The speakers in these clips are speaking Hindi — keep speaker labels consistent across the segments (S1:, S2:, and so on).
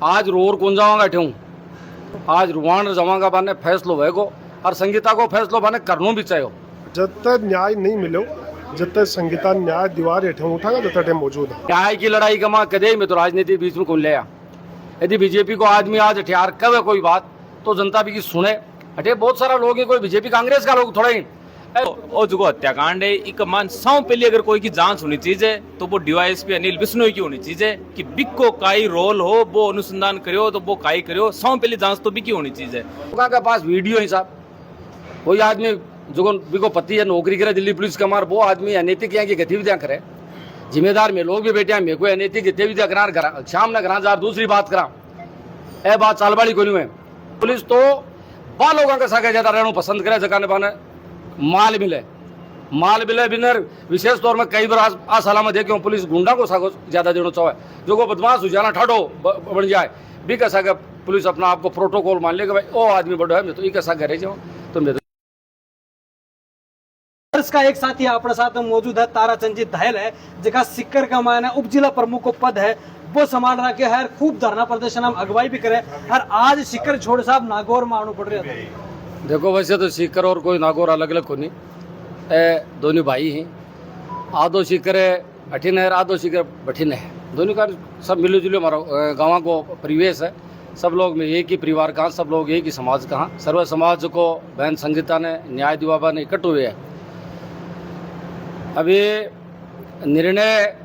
S1: आज रोर कौन जावांगा ठेऊ आज रुवान जमांगा बाने फैसलो वेगो और संगीता को फैसलो बाने करनो भी चाहिए।
S2: जब तक न्याय नहीं मिलो, जब तक संगीता न्याय दीवार हेठे उठागा जब तक मौजूद है।
S1: न्याय की लड़ाई का मां कदे में तो राजनीति बीच में कौन लिया। यदि बीजेपी को आदमी आज हथियार कवे कोई बात तो जनता भी की सुने। हटे बहुत सारा लोग है, कोई बीजेपी कांग्रेस का लोग थोड़ा ही
S3: और जो हत्याकांड है एक मान सौ पहले अगर कोई की जांच होनी चाहिए तो वो डीवाईएसपी अनिल बिश्नोई की होनी चाहिए कि बिको काई रोल हो वो अनुसंधान करो तो वो काई करो। सौ पहले जांच तो बिकी होनी चाहिए।
S1: लोगों के पास वीडियो ही साहब कोई आदमी जो बिको पति है नौकरी करे दिल्ली पुलिस का मार वो आदमी अनैतिक यहाँ की गतिविधियां करे। जिम्मेदार में लोग भी बैठे हैं, मेरे को अनैतिक गतिविधियां करा शाम न करा जार दूसरी बात करा ए बात चालबाड़ी को नहीं है। पुलिस तो बा लोगों का सागे ज्यादा रहना पसंद करे जगह ने माल मिले बिनर विशेष तौर में कई बार आ साला में देखे पुलिस गुंडा को सागो ज्यादा देना चाहे जो को बदमाश हो जाना ठाडो बन जाए भी कैसा का पुलिस अपना आपको प्रोटोकॉल मान लेगा भाई ओ आदमी बड़ो है मैं तो ये कैसा करे जाओ तो मैं
S4: का एक साथी अपने साथ में मौजूद है ताराचंद जी दहल है जगह सिक्कर का मायना उप जिला प्रमुख को पद है वो संभाल रहा के हर खूब धरना प्रदर्शन हम अगुवाई भी करे और आज सिक्कर छोड़ साहब नागौर में आना पड़ रहा था।
S1: देखो वैसे तो सीकर और कोई नागौर अलग अलग को नहीं दोनों भाई हैं। आधो सीकर है अठिन है आधो सीकर बठिन है दोनों का सब मिले जुले हमारा गाँव को परिवेश है। सब लोग में एक ही परिवार कहाँ सब लोग एक ही समाज कहाँ सर्व समाज को बहन संगीता ने न्याय दिवाबा ने इकट्ठ हुए है। अब ये निर्णय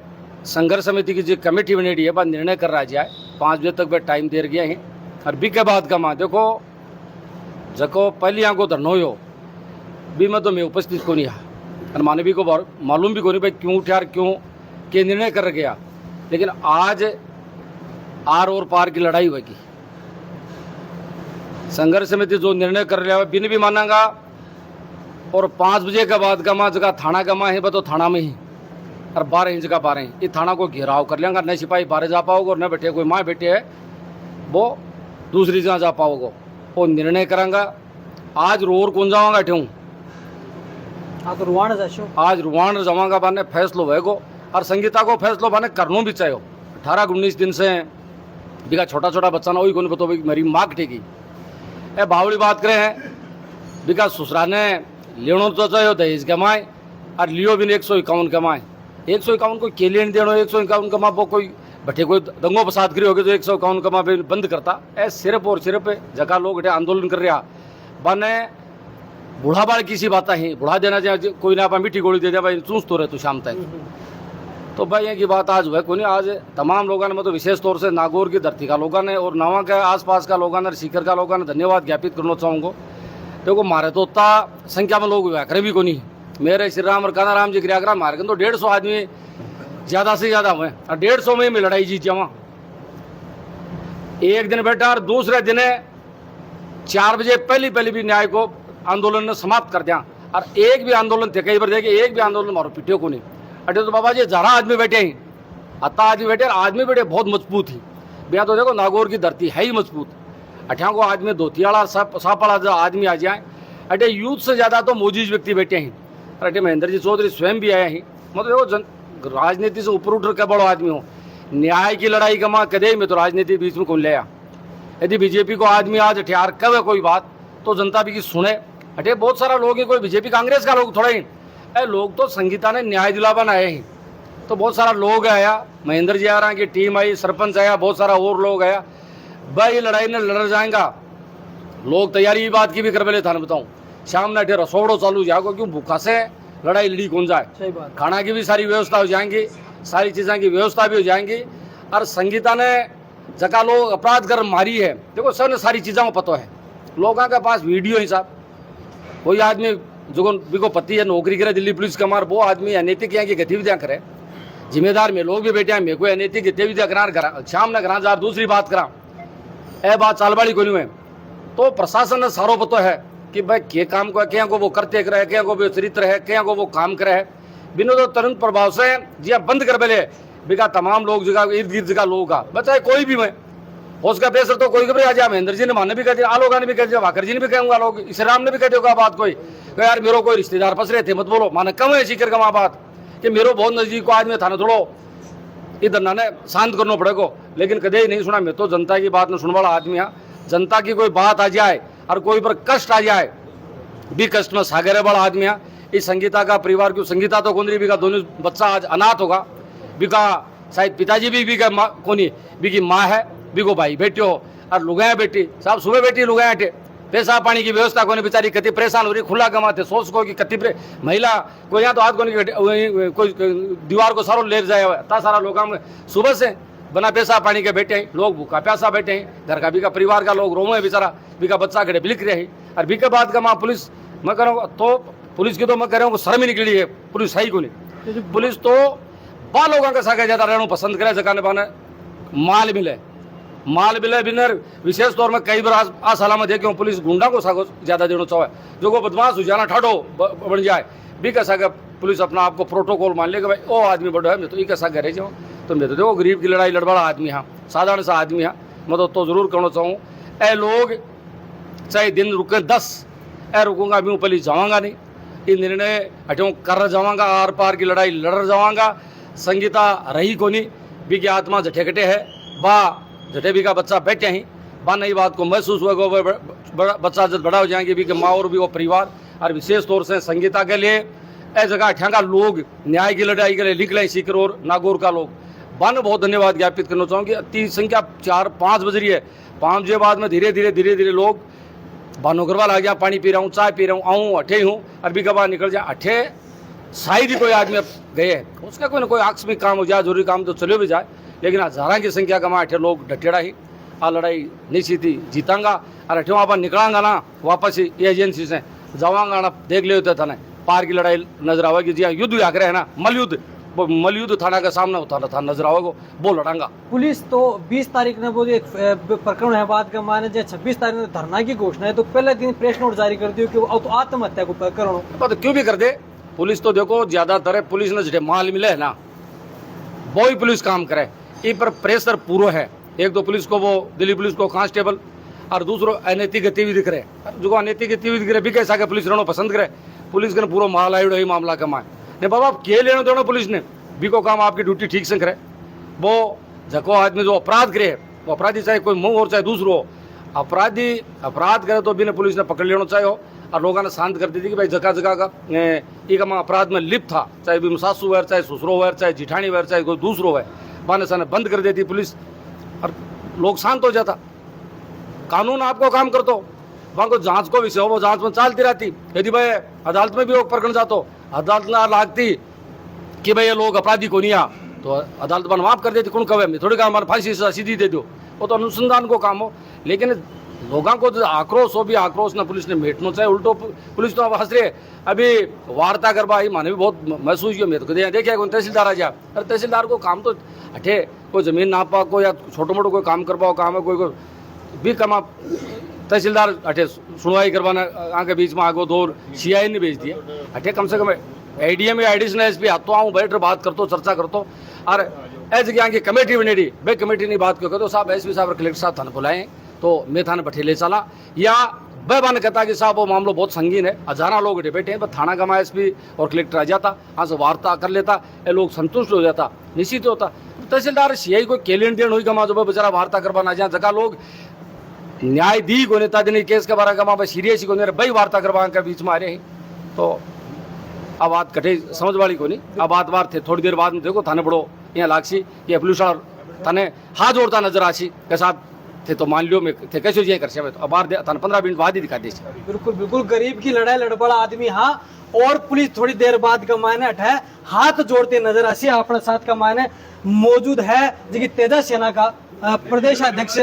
S1: संघर्ष समिति की जो कमेटी बनेगी है बात निर्णय कर रहा जाए 5 बजे तक टाइम दे गया है। और बी के बाद का माँ देखो जको पहली यहाँ को धरनो हो भी मैं तो मैं उपस्थित को नहीं और मानवी को मालूम भी को नहीं भाई क्यों उठा क्यों के निर्णय कर गया। लेकिन आज आर और पार की लड़ाई होगी। संघर्ष समिति जो निर्णय कर रहा है बिन भी मानांगा और 5 बजे के बाद का माँ जगह थाना का माँ है तो थाना में ही और 12 इंच का 12 ये थाना को घेराव कर लेंगे। न सिपाही 12 जा पाओगे और न बैठे कोई माँ बैठे है वो दूसरी जगह जा पाओगे वो निर्णय करांगा। आज रोर कौन जावांगा ठेऊ
S4: तो
S1: आज रुवान जमांगा बाने फैसलो वेगो और संगीता को फैसलो बाने करनो भी चाहिए। 18-19 दिन से बिका छोटा छोटा बच्चा ना वही को पता मेरी माँ कटेगी ए बावड़ी बात करे हैं बिका ससुरा ने लेनो तो चाहिए दहेज कमाए और लियो भी 151 कमाए 151 को के लेन देनो 151 कमा वो कोई बैठे कोई दंगो फसाद करी होगी तो 151 कमा बंद करता है। सिर्फ और सिर्फ जगह लोग आंदोलन कर रहा बने बूढ़ा बाल किसी बात है बुढ़ा देना चाहिए कोई ना आप मीठी गोली दे दिया भाई चूस तो रहे तो शाम तक तो भाई ये की बात आज हुआ कोई नहीं। आज तमाम लोगों ने मतलब विशेष तौर से नागौर की धरती का लोगों ने और नावा के आसपास का लोगों ने सीकर का लोगों ने धन्यवाद ज्ञापित करना चाहूँगा। देखो मारे तो उतना संख्या में लोग करे भी को नहीं मेरे श्री राम और कानाराम जी क्रियाग्रा मारे तो 150 आदमी ज़्यादा से ज़्यादा हुए और 150 में लड़ाई जीती वहाँ एक दिन बैठा और दूसरे दिन 4 बजे पहली भी न्याय को आंदोलन ने समाप्त कर दिया और एक भी आंदोलन थे कई बार देखे एक भी आंदोलन मारो पिटियो को नहीं। अटे तो बाबा जी जरा आदमी बैठे ही अत्ता आदमी बैठे आदमी बैठे बहुत मजबूत ही भैया तो देखो नागौर की धरती है ही मजबूत। अठा को आदमी धोतियाला सापड़ा जो आदमी आ जाए अटे यूथ से ज़्यादा तो मोजीज व्यक्ति बैठे हैं और अटे महेंद्र जी चौधरी स्वयं भी आए हैं। मतलब देखो राजनीति से ऊपर उठ कर बड़ो आदमी हो न्याय की लड़ाई का माँ कदे में तो राजनीति बीच में कौन लिया। यदि बीजेपी को आदमी आज हथियार कवे कोई बात तो जनता भी की सुने। अटे बहुत सारा लोग है, कोई बीजेपी कांग्रेस का लोग थोड़ा ही लोग तो संगीता ने न्याय दिलावन आए हैं तो बहुत सारा लोग आया महेंद्र जी आ रहा की टीम आई सरपंच आया बहुत सारा और लोग आया भाई लड़ाई ने लड़ जाएगा। लोग तैयारी बात की भी कर बेले थाने बताऊँ शाम ने अठे रसोड़ो चालू जाएगा क्यों भूखा से लड़ाई लड़ी कौन जाए। खाना की भी सारी व्यवस्था हो जाएंगी सारी चीज़ों की व्यवस्था भी हो जाएंगी और संगीता ने जगह लोग अपराध कर मारी है देखो सब ने सारी चीज़ों को पता है। लोगों के पास वीडियो ही साहब कोई आदमी जो बिको पति है नौकरी करे दिल्ली पुलिस का मार वो आदमी अनैतिक यहाँ की गतिविधियां करे। जिम्मेदार में लोग भी बैठे हैं मेरे को अनैतिक गतिविधियां करा शाम न करा जार दूसरी बात करा ए बात चालबाड़ी को नहीं है। तो प्रशासन ने सारो पता है कि भाई के काम को क्या को वो करते रहे क्या को वो चरित्र है क्या को वो काम करे है बिना तो तुरंत प्रभाव से जिया बंद कर बेले बिका तमाम लोग जगह इर्द गिर्द जगह लोग का बचाए कोई भी मैं उसका प्रेशर तो कोई घबरा जा महेंद्र जी ने माने भी कह दिया आलोगा ने भी कह दिया वाकर जी ने भी कहूंगा लोग इस राम ने भी कह दिया बात कोई यार मेरे कोई रिश्तेदार फंस रहे थे मत बोलो माने कम है सीकर का माँ बात कि मेरे बहुत नजदीक को आज में थाने थोड़ो इधर ना शांत करना पड़ेगा, लेकिन कदे ही नहीं सुना। मैं तो जनता की बात न सुनने वाला आदमी हाँ। जनता की कोई बात आ जाए और कोई पर कष्ट आ जाए भी कष्ट में सागरे वाला आदमी हाँ। इस संगीता का परिवार क्यों, संगीता तो कौन रही भी का दोनों बच्चा आज अनाथ होगा, बिका शायद पिताजी भी का कोनी भी की माँ है, भी को भाई बेटी हो और लुगाया बेटी साहब सुबह बेटी लुगाया टे, पैसा पानी की व्यवस्था कोनी, बेचारी कति परेशान हो रही, खुला कमाते सोच को कि कति महिला कोई यहाँ तो हाथ कोनी कोई दीवार को सारो ले जाए इतना सारा लोग सुबह से बना पैसा पानी के बैठे हैं, लोग भूखा प्यासा बैठे हैं, घर का भी का परिवार का लोग रोवे बेचारा भी का बच्चा खड़े बिलिक रहे हैं। और भी के बाद का माँ पुलिस मैं कह रहा हूँ तो पुलिस की तो मैं कह रहा हूँ शर्म ही निकली है, पुलिस सही को नहीं। पुलिस तो बा लोगों का सागे ज्यादा रहना पसंद करे, जगह बने माल मिले बिनर विशेष तौर में कई बार आ साल में देखे पुलिस गुंडा को सागो ज्यादा देना चाहे, जो को बदमाश हो जाना ठाडो बन जाए भी कैसा का पुलिस अपना आपको प्रोटोकॉल मान ले कि भाई ओ आदमी बड़ो है, मैं तो ये कैसा करे जाऊँ। तो मैं तो देखो गरीब की लड़ाई लड़वाड़ा आदमी हाँ, साधारण सा आदमी हाँ। मैं तो जरूर कहना चाहूँ ए लोग चाहे दिन रुके 10 ए रुकूंगा भी पहले जाऊँगा नहीं, ये निर्णय हटूँ कर जाऊँगा, आर पार की लड़ाई लड़ जाऊँगा। संगीता रही को नहीं भी की आत्मा जठे कटे है बा जठे भी का बच्चा बैठे ही बा नई बात को महसूस हुआ बच्चा जब बड़ा हो जाएंगे भी कि माँ और भी वो परिवार। और विशेष तौर से संगीता के लिए ए जगह ठेंगा लोग न्याय की लड़ाई के लिए निकले सीकर और नागौर का लोग बन बहुत धन्यवाद ज्ञापित करना चाहूँगी। अति संख्या 4-5 बज रही है, 5 बजे बाद में धीरे धीरे लोग भानोगरवाल आ गया, पानी पी रहा हूँ, चाय पी रहा हूँ, आऊँ अठे हूँ अरबी का बाहर निकल जाए अठे शायद ही कोई आदमी गए उसका कोई ना कोई आकस्मिक काम हो जाए, जरूरी काम तो चले भी जाए, लेकिन हजारा की संख्या का अठे लोग डटेड़ा ही आ लड़ाई निश्चित ही जीतांगा। और अठे वहाँ पर निकलांगा ना वापस ही एजेंसी से जावांगा ना देख ले होते थाने पार की लड़ाई नजर आवेगी। जी हाँ युद्ध आकर है ना मलयुद्ध थाना का सामना होता था नजर आवेगा वो लड़ांगा।
S4: पुलिस तो 20 तारीख ने वो एक प्रकरण है बात का माने जो 26 तारीख ने धरना की घोषणा है तो पहले दिन प्रेस नोट जारी कर दियो कि वो तो आत्महत्या को प्रकरण हो।
S1: तो क्यों भी कर दे पुलिस तो देखो ज्यादातर पुलिस ने जिसे माल मिले है ना वो ही पुलिस काम करे, इ पर प्रेशर पूरा है। एक तो पुलिस को वो दिल्ली पुलिस को कांस्टेबल और दूसरो अनैतिक गतिविधि करे, जो अनैतिक गतिविधि करे भी कैसा के पुलिस रहना पसंद करे, पुलिस के पूरा माल आयो ही मामला कमाए नहीं बाबा के लेना देना पुलिस ने भी को काम आपकी ड्यूटी ठीक से करे। वो जको आदमी जो अपराध करे वो अपराधी चाहे कोई मुंह और चाहे दूसरो अपराधी अपराध करे तो भी ने पुलिस ने पकड़ लेना चाहिए और लोगों ने शांत कर दी थी कि भाई जगह जगह का एक अपराध में लिप्त था, चाहे भी सासू वैर चाहे ससुरो वैर चाहे जिठानी वैर चाहे कोई दूसरो वै बाने साने बंद कर देती पुलिस और लोग शांत हो जाता। कानून आपको काम करतो वहाँ को जांच को विषय हो वो जांच में चलती रहती। यदि भाई अदालत में भी वो प्रकरण जातो अदालत ना लागती कि भाई ये लोग अपराधी को नहीं आ तो अदालत बन माफ कर देती, कौन कहे मैं थोड़ी का हमारे फांसी सीधी दे दो, वो तो अनुसंधान को काम हो। लेकिन लोगों को जो आक्रोश हो भी आक्रोश ना पुलिस ने मेटना चाहिए, उल्टो पुलिस तो अब हंस रहे अभी वार्ता करवा ही माने भी बहुत महसूस हुई। मैं तो देखिए कौन तहसीलदार आ जाए, अरे तहसीलदार को काम तो हटे कोई जमीन नापा को या छोटो मोटो कोई काम करवाओ काम है कोई भी कमा तहसीलदार हटे सुनवाई करवाना आगे बीच में आगो दो CI ने भेज दिया हटे कम से कम ADM या एडिशनल SP हाथों आऊँ बैठ बात करतो चर्चा करतो और ऐसे की आगे कमेटी बनेगी भाई कमेटी नहीं बात क्यों करते साहब SP साहब कलेक्टर साहब थाने बुलाए तो मैं थाने बैठे ले चला या बेबान कहता कि साहब वो मामला बहुत संगीन है, हजारा लोग बैठे हैं, थाना का SP और कलेक्टर आ जाता वहाँ से वार्ता कर लेता, ये लोग संतुष्ट हो जाता, निश्चित होता। तहसीलदार CI को के लेन देन हुई कमा जो बेचारा वार्ता करवाना जहाँ जगह लोग न्याय दी को नेता दिन केस के बारे कमा सीरियस को नहीं भाई वार्ता करवा के बीच में आ रहे हैं तो अब बात कटे समझ वाली को नहीं। अब बात थे थोड़ी देर बाद में देखो थाने बड़ो यहाँ लागसी ये पुलिस थाने हाथ जोड़ता नजर आसी के साथ थे तो मान लियो मैं थे कैसे ये कर तो अब 15 मिनट बाद ही दिखा दे।
S4: बिल्कुल बिल्कुल गरीब की लड़ाई लड़बड़ा आदमी हाँ और पुलिस थोड़ी देर बाद का मायने हटे हाथ जोड़ते नजर आसी अपने साथ का मायने मौजूद है जी तेजा सेना का प्रदेश अध्यक्ष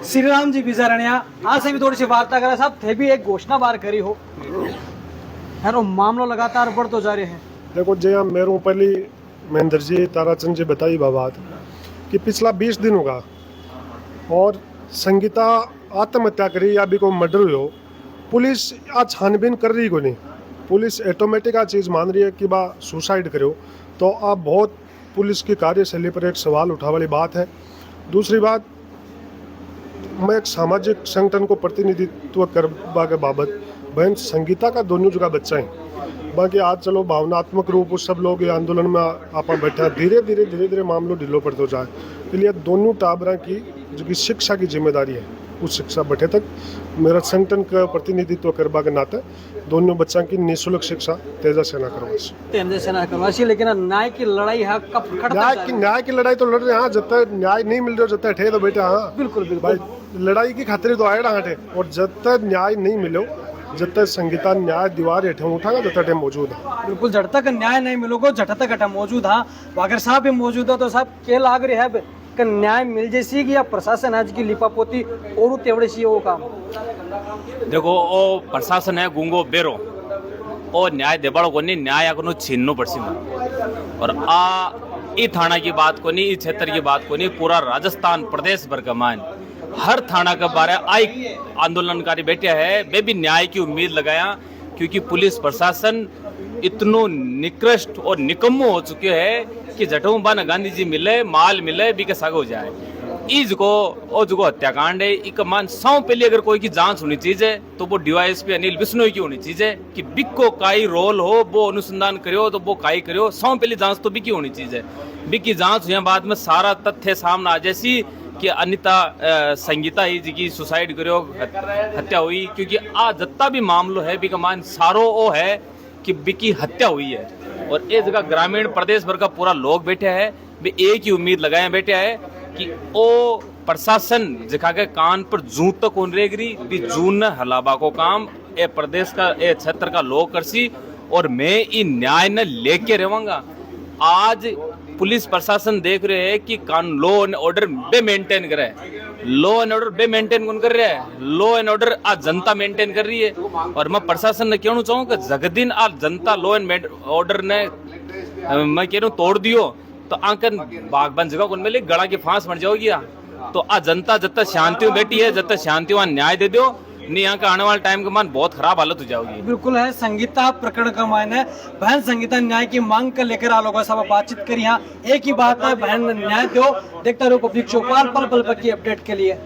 S4: श्री राम जी बिजारणिया आज से भी थोड़ी सी वार्ता करा साहब थे भी एक घोषणा बार करी हो यार वो मामला लगातार बढ़ तो जा रहे हैं।
S2: देखो जया मेरू पहली महेंद्र जी ताराचंद जी बताई बात कि पिछला 20 दिन होगा और संगीता आत्महत्या करी या भी कोई मर्डर हो पुलिस आज छानबीन कर रही को नहीं, पुलिस ऑटोमेटिक आ चीज़ मान रही है कि बा सुसाइड करो तो आप बहुत पुलिस की कार्यशैली पर एक सवाल उठा वाली बात है। दूसरी बात मैं एक सामाजिक संगठन को प्रतिनिधित्व करवा के बाबत बहन संगीता का दोनों जगह बच्चा है बाकी आज चलो भावनात्मक रूप उस सब लोग ये आंदोलन में आप बैठे धीरे धीरे मामलो ढीलो पड़ते जाए इसलिए दोनों टाबरा की जो कि शिक्षा की जिम्मेदारी है उस शिक्षा बैठे तक मेरा संगठन का प्रतिनिधित्व करवा के नाते दोनों बच्चों की निःशुल्क शिक्षा तेजा सेना करवासी
S4: तेजा सेना करवासी। लेकिन न्याय की लड़ाई है कब
S2: न्याय की लड़ाई तो लड़ रहे हैं हाँ, जब तक न्याय नहीं मिल रहा जब तक हटे तो बेटा हाँ
S4: बिल्कुल
S2: भाई लड़ाई की खातिर तो आए ना हटे और जब तक न्याय नहीं मिलो जब तक संगीता न्याय दीवार हेठे उठागा जब तक मौजूद है
S4: बिल्कुल जब तक न्याय नहीं मिलोगे जब तक हटा मौजूद है अगर साहब भी मौजूद है तो साहब के लाग रहे है कि न्याय मिल जैसी कि या प्रशासन आज की लिपापोती और तेवड़े सी वो काम
S3: देखो ओ प्रशासन है गूंगो बेरो ओ न्याय देबाड़ो को नहीं न्याय को छीननो पड़सी और आ ई थाना की बात को नहीं, ई क्षेत्र की बात को नहीं, पूरा राजस्थान प्रदेश भर का मान हर थाना के बारे आई आंदोलनकारी बैठे है वे भी न्याय की उम्मीद लगाया, क्योंकि पुलिस प्रशासन इतनो निकृष्ट और निकम्मो हो चुके हैं कि जटों बान गांधी जी मिले माल मिले भी के साग हो जाए। इज को ओ जो हत्याकांड है इक मान सौ पहले अगर कोई की जांच होनी चाहिए तो वो डीवाईएसपी अनिल बिश्नोई की होनी चाहिए कि बिक्को काई रोल हो वो अनुसंधान करो तो वो काई करो, सौ पहले जांच तो बिकी होनी चाहिए। बिकी जांच हुई बाद में सारा तथ्य सामने आ जैसी कि अनिता संगीता ही जी की सुसाइड करो हत्या हुई, क्योंकि आ जितना भी मामलो है बिका मान सारो ओ है कि बिकी हत्या हुई है। और ये जगह ग्रामीण प्रदेश भर का पूरा लोग बैठे हैं वे एक ही उम्मीद लगाए बैठे हैं कि ओ प्रशासन जिखा के कान पर जूं तक कौन रेगरी भी जून न हलाबा को काम ए प्रदेश का ए क्षेत्र का लोग करसी और मैं ई न्याय न लेके रहूंगा। आज पुलिस प्रशासन देख रहे हैं कि कानून law and order be maintain करे, law and order be maintain कौन कर रहा है, लॉ एंड ऑर्डर आज जनता मेंटेन कर रही है। और मैं प्रशासन ने कहना चाहूँ कि जगदिन आज जनता लॉ एंड ऑर्डर ने मैं कह रहा हूँ तोड़ दियो तो आंकन बागबान जगह कौन मिले गड़ा की फांस मर जाओगी। तो आज जनता जब तक शांति बैठी है जब तक शांति वहां न्याय दे दो नहीं यहाँ का आने वाले टाइम के मान बहुत खराब हालत हो जाएगी।
S4: बिल्कुल है संगीता प्रकरण का मान है बहन संगीता न्याय की मांग कर लेकर आ लोगों से बातचीत करी। यहाँ एक ही बात है बहन न्याय दो। देखता रहो पब्लिक चौपाल पल पल की अपडेट के लिए।